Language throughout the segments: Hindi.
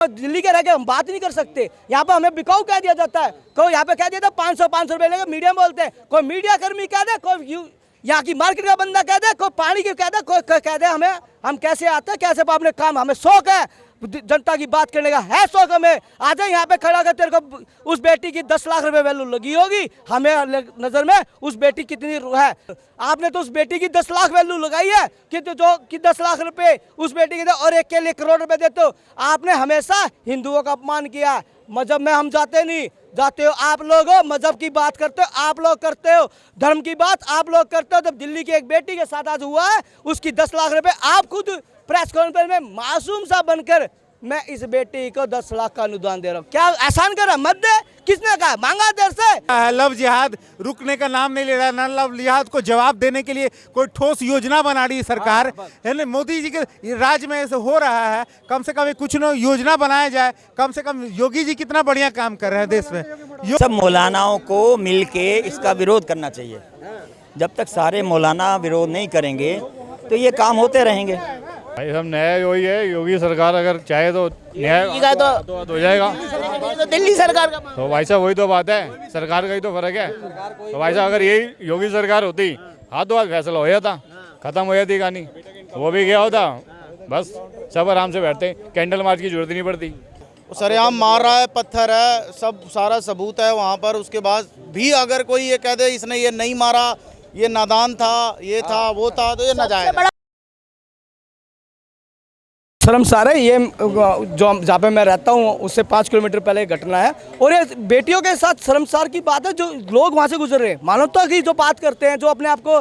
दिल्ली के रह के हम बात नहीं कर सकते। यहाँ पे हमें बिकाऊ कह दिया जाता है, कोई यहाँ पे कह दिया था 500 रुपए लेके मीडिया में बोलते हैं, कोई मीडिया कर्मी कह दे, कोई यहाँ की मार्केट का बंदा कह दे, कोई पानी की कह दे, कोई कह दे हमें हम कैसे आते हैं, कैसे अपने काम, हमें शौक है जनता की बात करने का, है शौक हमें। आ जाए यहाँ पे खड़ा कर, तेरे को उस बेटी की 10 लाख रुपए वैल्यू लगी होगी, हमें नजर में उस बेटी कितनी है, आपने तो उस बेटी की 10 लाख वैल्यू लगाई है कि तो जो कि 10 लाख रुपए उस बेटी के दे और एक के लिए करोड़ रुपए देते हो। आपने हमेशा हिंदुओं का अपमान किया। मजहब में हम जाते नहीं, जाते हो आप लोग हो, मजहब की बात करते हो आप लोग करते हो, धर्म की बात आप लोग करते हो। जब दिल्ली की एक बेटी के साथ आज हुआ है, उसकी 10 लाख रुपए आप खुद प्रेस कॉन्फ्रेंस में मासूम सा बनकर मैं इस बेटी को 10 लाख का अनुदान दे रहा हूँ, क्या एहसान कर रहा, मत दे, किसने कहा, मांगा देर से। लव जिहाद रुकने का नाम नहीं ले रहा, ना लव जिहाद को जवाब देने के लिए कोई ठोस योजना बना रही सरकार है ना। मोदी जी के राज में ऐसे हो रहा है, कम से कम कुछ न योजना बनाया जाए। कम से कम योगी जी कितना बढ़िया काम कर रहे हैं देश में। सब मौलानाओं को मिल के इसका विरोध करना चाहिए। जब तक सारे मौलाना विरोध नहीं करेंगे तो ये काम होते रहेंगे। भाई सब न्याय वही है, योगी सरकार अगर चाहे तो न्याय तो हो जाएगा। तो दिल्ली सरकार का तो भाई साहब वही तो बात है, सरकार का ही तो फर्क है। तो भाई साहब अगर यही योगी सरकार होती, हाथों हाथ फैसला हो जाता, खत्म हो जाती कहानी, वो भी गया होता, बस सब आराम से बैठते, कैंडल मार्च की जरूरत नहीं पड़ती। सरेआम मार रहा है, पत्थर है, सब सारा सबूत है वहाँ पर। उसके बाद भी अगर कोई ये कह दे इसने ये नहीं मारा, ये नादान था, ये था, वो था, तो ये नाजायज। शर्मसार है ये, जो जहाँ पे मैं रहता हूँ उससे 5 किलोमीटर पहले घटना है, और ये बेटियों के साथ शर्मसार की बात है। जो लोग वहाँ से गुजर रहे हैं, मानवता की जो बात करते हैं, जो अपने आप को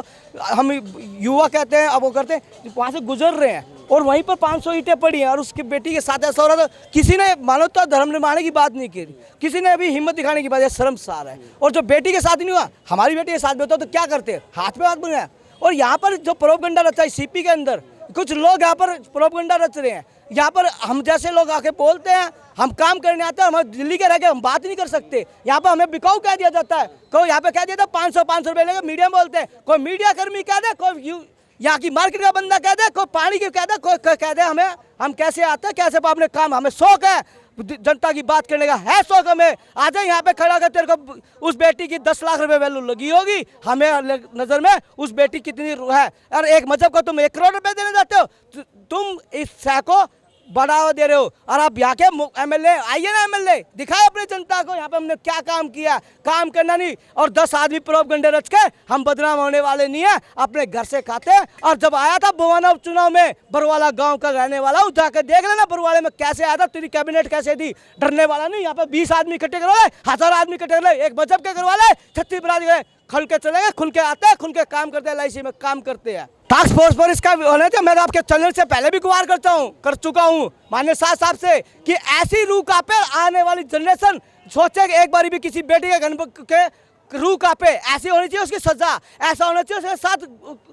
हम युवा कहते हैं, अब वो करते हैं, वहाँ से गुजर रहे हैं और वहीं पर 500 ईंटें पड़ी हैं और उसकी बेटी के साथ ऐसा हो रहा था। किसी ने मानवता धर्म निभाने की बात नहीं की, किसी ने अभी हिम्मत दिखाने की बात, शर्मसार है। और जो बेटी के साथ ही नहीं हुआ, हमारी बेटी के साथ भी होता तो क्या करते, हाथ पे हाथ बनाया। और यहाँ पर जो प्रोपगंडा रचा है सीपी के अंदर, कुछ लोग यहाँ पर प्रोपगंडा रच रहे हैं। यहाँ पर हम जैसे लोग आके बोलते हैं, हम काम करने आते हैं, हम दिल्ली के रह के हम बात नहीं कर सकते। यहाँ पर हमें बिकाऊ कह दिया जाता है, कोई यहाँ पे कह दिया था 500 रुपए लेके मीडिया में बोलते हैं, कोई मीडिया कर्मी कह दे, कोई यहाँ की मार्केट का बंदा कह दे, कोई पानी की कह दे, कोई कह दे हमें हम कैसे आते हैं, कैसे अपने काम, हमें शौक है जनता की बात करने का, है शौक हमें। आ जाए यहाँ पे खड़ा कर, तेरे को उस बेटी की 10 लाख रुपए वैल्यू लगी होगी, हमें नजर में उस बेटी कितनी है, और एक मजहब को तुम 1 करोड़ रुपए देने जाते हो, तुम इस शह को बढ़ावा दे रहे हो। और आप यहाँ के एमएलए आइए ना, एमएलए दिखाए अपने जनता को यहाँ पे हमने क्या काम किया, काम करना नहीं। और 10 आदमी प्रोपगंडे रच के हम बदनाम होने वाले नहीं है, अपने घर से खाते हैं। और जब आया था बुवाना उपचुनाव में, बरवाला गांव का रहने वाला हूँ, जाकर देख लेना बरवाले में कैसे आया था, तेरी कैबिनेट कैसे थी, डरने वाला नहीं। यहाँ पे 20 आदमी इकट्ठे करवा ले, 1000 आदमी इकट्ठे कर ले, एक मजहब के करवा ले, 36 बरादरी खुल के चले गए, खुल के आते हैं, खुल के काम करते हैं, LIC में काम करते हैं। टास्क फोर्स पर इसका होना चाहिए। मैं तो आपके चैनल से पहले भी गुहार कर चुका हूँ माननीय शाह साहब से कि ऐसी रूह कांपे आने वाली जनरेशन सोचे कि एक बार भी किसी बेटी के घर के रूह कांपे, ऐसी होनी चाहिए उसकी सजा, ऐसा होना चाहिए उसके साथ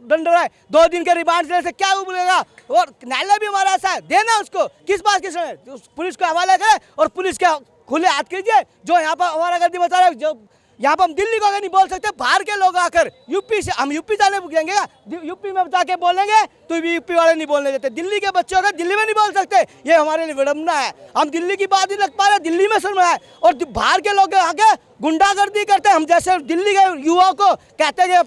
दंड रहे, 2 दिन के रिमांड देने से क्या बोलेगा। और न्यायालय भी हमारा ऐसा है, देना उसको, किस बात की पुलिस को हवाला करे और पुलिस के खुले हाथ कीजिए। जो यहाँ पर हमारा गर्दी मचा रहे, जो यहाँ पर हम दिल्ली को अगर नहीं बोल सकते, बाहर के लोग आकर यूपी से, हम यूपी जाने जाएंगे, यूपी में जाके बोलेंगे तो भी यूपी वाले नहीं बोलने देते। दिल्ली के बच्चे अगर दिल्ली में नहीं बोल सकते, ये हमारे लिए विडम्बना है। हम दिल्ली की बात नहीं रख पा रहे, दिल्ली में शर्म है। और बाहर के लोग आके गुंडागर्दी करते हैं, हम जैसे दिल्ली के युवाओं को कहते हैं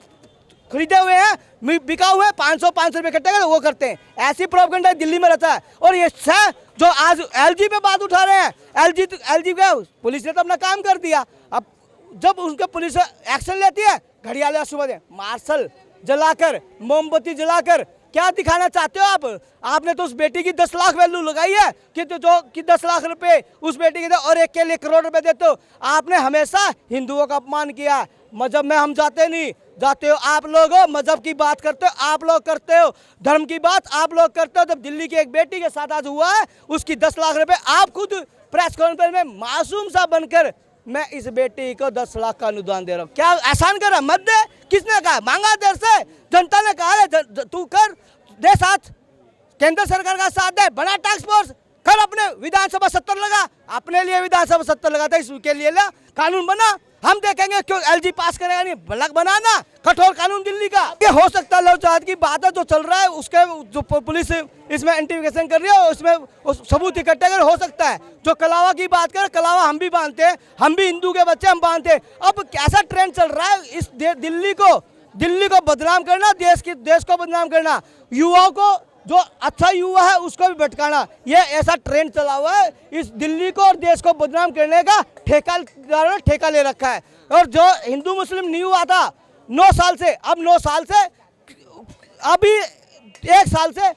खरीदे हुए हैं, बिका हुए हैं, 500 रुपये इकट्ठे कर वो करते हैं। ऐसी प्रोपगंडा दिल्ली में रहता है। और ये जो आज LG पे बात उठा रहे हैं, LG का पुलिस ने तो अपना काम कर दिया। अब जब उनके पुलिस एक्शन लेती है, घड़ियाले सुबह मार्शल जलाकर, मोमबत्ती जलाकर, क्या दिखाना चाहते हो आप? आपने तो उस बेटी की 10 लाख वैल्यू लगाई है कि जो कि 10 लाख रुपए उस बेटी के दे और एक के लिए करोड़ रुपए देते हो। आपने हमेशा हिंदुओं का अपमान किया। मजहब में हम जाते नहीं, जाते हो आप लोग हो, मजहब की बात करते हो आप लोग करते हो, धर्म की बात आप लोग करते हो। जब दिल्ली की एक बेटी के साथ आज हुआ है, उसकी 10 लाख रुपए आप खुद प्रेस कॉन्फ्रेंस में मासूम सा बनकर मैं इस बेटी को 10 लाख का अनुदान दे रहा हूँ, क्या एहसान कर रहा, मत दे, किसने कहा, मांगा देर से, जनता ने कहा है तू कर दे साथ, केंद्र सरकार का साथ दे, बड़ा टास्क फोर्स कर, अपने विधानसभा 70 लगा, अपने लिए विधानसभा सत्ता लगाता है, इसके लिए ना कानून बना, हम देखेंगे क्यों एलजी पास करेगा नहीं, बनाना कठोर कानून दिल्ली का। ये हो सकता है लव जिहाद की बात है, जो चल रहा है उसके जो पुलिस इसमें इन्वेस्टिगेशन कर रही है, उसमें सबूत इकट्ठा कर हो सकता है। जो कलावा की बात कर, कलावा हम भी बांधते हैं, हम भी हिंदू के बच्चे हम बांधते हैं। अब कैसा ट्रेंड चल रहा है इस दिल्ली को बदनाम करना, देश को बदनाम करना, युवाओं को जो अच्छा युवा है उसको भी भटकाना, ये ऐसा ट्रेंड चला हुआ है। इस दिल्ली को और देश को बदनाम करने का ठेका ले रखा है। और जो हिंदू मुस्लिम नहीं हुआ था 9 साल से, अब 9 साल से, अभी 1 साल से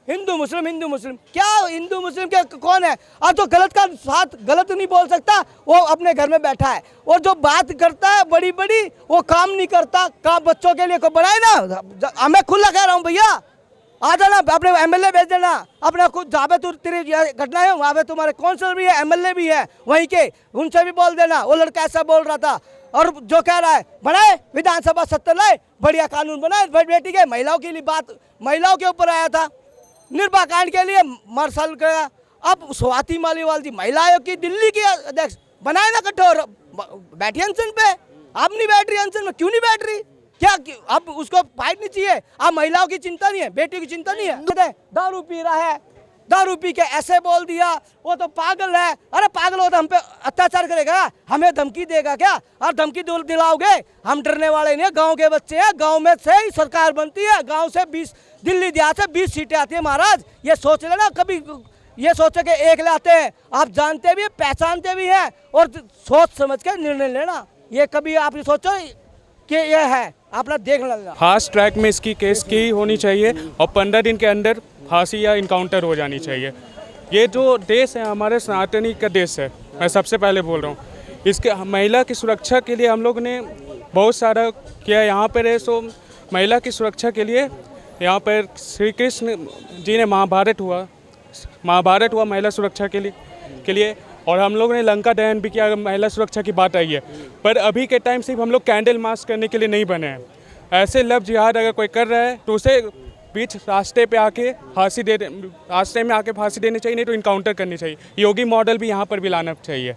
हिंदू मुस्लिम क्या हिंदू मुस्लिम क्या कौन है? अब तो गलत का साथ गलत नहीं बोल सकता, वो अपने घर में बैठा है। और जो बात करता है बड़ी बड़ी, वो काम नहीं करता। काम बच्चों के लिए को बनाए ना, मैं खुला कह रहा हूँ भैया, आ जाना, अपने एमएलए भेज देना, अपना खुद जहाँ पे तेरी घटना है वहाँ पे तुम्हारे काउंसिलर भी है, एमएलए भी है वहीं के, उनसे भी बोल देना वो लड़का ऐसा बोल रहा था। और जो कह रहा है बनाए विधानसभा सत्ता लाए, बढ़िया कानून बनाए, बेटी के महिलाओं के लिए बात, महिलाओं के ऊपर आया था, निर्भया कांड के लिए मार्शल गया। अब स्वाति मालीवाल जी महिला आयोग की दिल्ली की अध्यक्ष बनाए ना कठोर, बैठी अनशन पे, अब नहीं बैठ रही अनशन में, क्यों नहीं बैठ रही? क्या अब उसको फाइट नहीं चाहिए? अब महिलाओं की चिंता नहीं है, बेटियों की चिंता नहीं है? दारू पी रहा है, दारू पी के ऐसे बोल दिया, वो तो पागल है। अरे पागल हो तो हम पे अत्याचार करेगा, हमें धमकी देगा क्या? और धमकी दिलाओगे? हम डरने वाले नहीं है, गांव के बच्चे हैं, गांव में से ही सरकार बनती है, गांव से 20 दिल्ली देहात से 20 सीटें आती है महाराज। ये सोच लेना, कभी ये सोचे कि एक लाते हैं, आप जानते भी पहचानते भी हैं, और सोच समझ के निर्णय लेना। ये कभी आप सोचो कि ये है अपना देख लेना। फास्ट ट्रैक में इसकी केस की होनी चाहिए और 15 दिन के अंदर फांसी या इनकाउंटर हो जानी चाहिए। ये जो देश है हमारे सनातनी का देश है, मैं सबसे पहले बोल रहा हूँ। इसके महिला की सुरक्षा के लिए हम लोग ने बहुत सारा किया। यहाँ पर है सो महिला की सुरक्षा के लिए यहाँ पर श्री कृष्ण जी ने महाभारत हुआ महिला सुरक्षा के लिए और हम लोग ने लंका दहन भी किया। महिला सुरक्षा की बात आई है, पर अभी के टाइम सिर्फ हम लोग कैंडल मार्च करने के लिए नहीं बने हैं। ऐसे लव जिहाद अगर कोई कर रहा है तो उसे बीच रास्ते में आके फांसी देनी चाहिए, नहीं तो इनकाउंटर करनी चाहिए। योगी मॉडल भी यहाँ पर भी लाना चाहिए।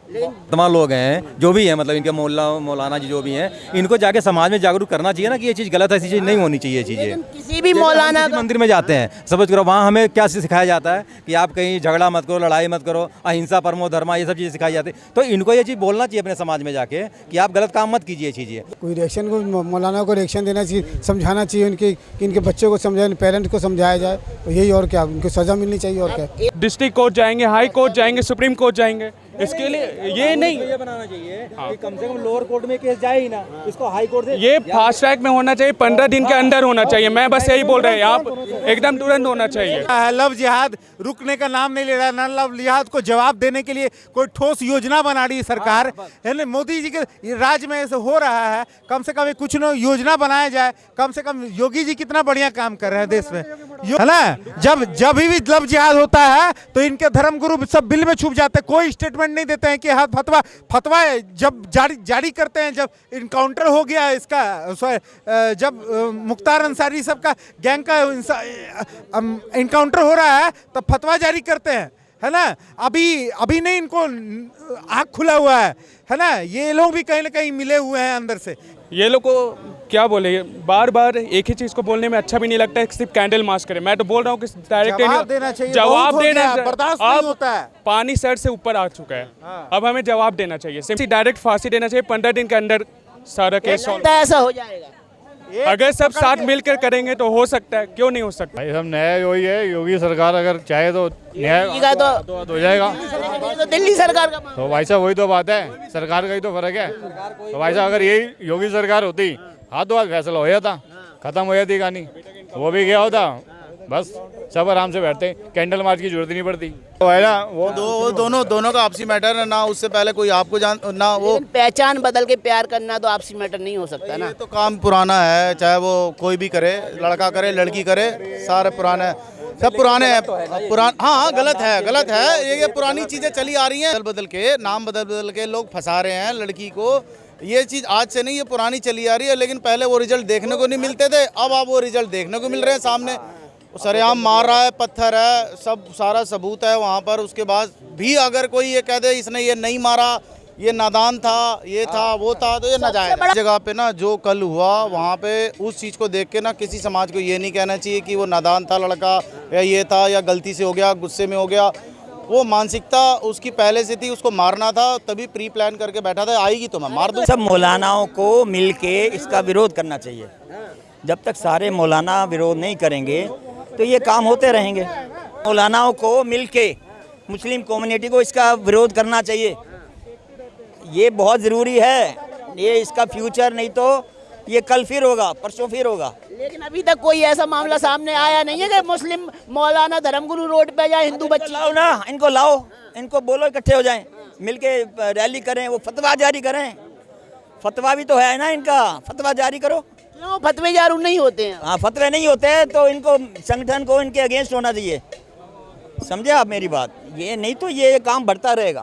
तमाम लोग हैं जो भी हैं, मतलब इनके मौलाना जी जो भी हैं, इनको जाके समाज में जागरूक करना चाहिए ना कि ये चीज़ गलत है, ऐसी चीज़ नहीं होनी चाहिए। चीज़ें किसी भी मौलाना मंदिर में जाते हैं, समझ करो वहाँ हमें क्या सिखाया जाता है कि आप कहीं झगड़ा मत करो, लड़ाई मत करो, अहिंसा परमो धर्मा, ये सब चीज़ें सिखाई जाती है। तो इनको ये चीज़ बोलना चाहिए अपने समाज में जाके कि आप गलत काम मत कीजिए। चीज़ें कोई रिएक्शन को मौलाना को रिएक्शन देना चाहिए, समझाना चाहिए इनके बच्चों को समझाए, पेरेंट्स को समझाया जाए, तो यही और क्या, उनको सजा मिलनी चाहिए और क्या। डिस्ट्रिक्ट कोर्ट जाएंगे, हाई कोर्ट जाएंगे, सुप्रीम कोर्ट जाएंगे, इसके लिए ये नहीं ये बनाना चाहिए कि कम से कम लोअर कोर्ट में केस जाए ही ना, इसको हाई कोर्ट से ये फास्ट ट्रैक में होना चाहिए, 15 दिन के अंदर होना चाहिए। मैं बस यही बोल रहे हैं, आप एकदम तुरंत होना चाहिए। लव जिहाद रुकने का नाम नहीं ले रहा। न लव जिहाद को जवाब देने के लिए कोई ठोस योजना बना रही है सरकार, है ना? मोदी जी के राज में ऐसे हो रहा है, कम से कम कुछ न योजना बनाया जाए। कम से कम योगी जी कितना बढ़िया काम कर रहे हैं देश में, है ना? जब भी लव जिहाद होता है तो इनके धर्मगुरु सब बिल में छुप जाते हैं, कोई स्टेटमेंट नहीं देते हैं कि हाँ फतवा जब जारी करते हैं। जब इनकाउंटर हो गया इसका, जब मुख्तार अंसारी सब का गैंग का इनकाउंटर हो रहा है तब फतवा जारी करते हैं, है ना? अभी नहीं, इनको आँख खुला हुआ है ना? ये लोग भी कहीं ना कहीं मिले हुए हैं अंदर से। ये लोग को क्या बोले, बार बार एक ही चीज़ को बोलने में अच्छा भी नहीं लगता है, सिर्फ कैंडल मार्च करें। मैं तो बोल रहा हूँ कि डायरेक्ट जवाब देना चाहिए, जवाब देना, बर्दाश्त नहीं होता है। पानी सर से ऊपर आ चुका है, अब हमें जवाब देना चाहिए, सिर्फ डायरेक्ट फांसी देना चाहिए। 15 दिन के अंदर सारा केस सॉल्व, ऐसा हो जाएगा। अगर सब साथ मिलकर करेंगे तो हो सकता है, क्यों नहीं हो सकता? भाई सब न्याय वही है, योगी सरकार अगर चाहे तो न्याय तो हो जाएगा। तो दिल्ली सरकार का तो भाई साहब वही तो बात है, सरकार का ही तो फर्क है। तो भाई साहब अगर यही योगी सरकार होती, हाथ तो आज फैसला हो जाता, खत्म हो जाती कहानी। वो भी गया होता, बस सब आराम से बैठते, कैंडल मार्च की जरूरत नहीं पड़ती। तो है ना, वो दोनों का आपसी मैटर है ना, उससे पहले कोई आपको ना वो पहचान बदल के प्यार करना तो आपसी मैटर नहीं हो सकता ना। ये तो काम पुराना है, चाहे वो कोई भी करे, लड़का करे लड़की करे, सारे पुराने सब पुराने हैं। हाँ गलत है। ये पुरानी चीजें चली आ रही हैं, बदल के नाम बदल के लोग फंसा रहे हैं लड़की को। ये चीज़ आज से नहीं, ये पुरानी चली आ रही है। लेकिन पहले वो रिजल्ट देखने को नहीं मिलते थे, अब वो रिजल्ट देखने को मिल रहे हैं सामने। वो सरेआम मार रहा है, पत्थर है, सब सारा सबूत है वहाँ पर। उसके बाद भी अगर कोई ये कह दे इसने ये नहीं मारा, ये नादान था, ये था, वो था, तो ये नाजायज है। जगह पे ना जो कल हुआ वहाँ पे उस चीज़ को देख के ना किसी समाज को ये नहीं कहना चाहिए कि वो नादान था लड़का या ये था या गलती से हो गया, गुस्से में हो गया। वो मानसिकता उसकी पहले से थी, उसको मारना था, तभी प्री प्लान करके बैठा था, आएगी तो मैं मार दूँ। सब मौलानाओं को मिल के इसका विरोध करना चाहिए। जब तक सारे मौलाना विरोध नहीं करेंगे तो ये काम होते रहेंगे। मौलानाओं को मिल के मुस्लिम कम्युनिटी को इसका विरोध करना चाहिए। ये बहुत ज़रूरी है, ये इसका फ्यूचर, नहीं तो ये कल फिर होगा, परसों फिर होगा। लेकिन अभी तक कोई ऐसा मामला सामने आया नहीं है कि मुस्लिम मौलाना धर्मगुरु रोड पे या हिंदू बच्चे। लाओ ना, इनको लाओ, इनको बोलो इकट्ठे हो जाएं, मिलके रैली करें, वो फतवा जारी करें। फतवा भी तो है ना इनका, फतवा जारी करो। क्यों फतवे जारी नहीं होते हैं? हाँ, फतवे नहीं होते हैं तो इनको संगठन को इनके अगेंस्ट होना चाहिए। समझे आप मेरी बात? ये नहीं तो ये काम बढ़ता रहेगा।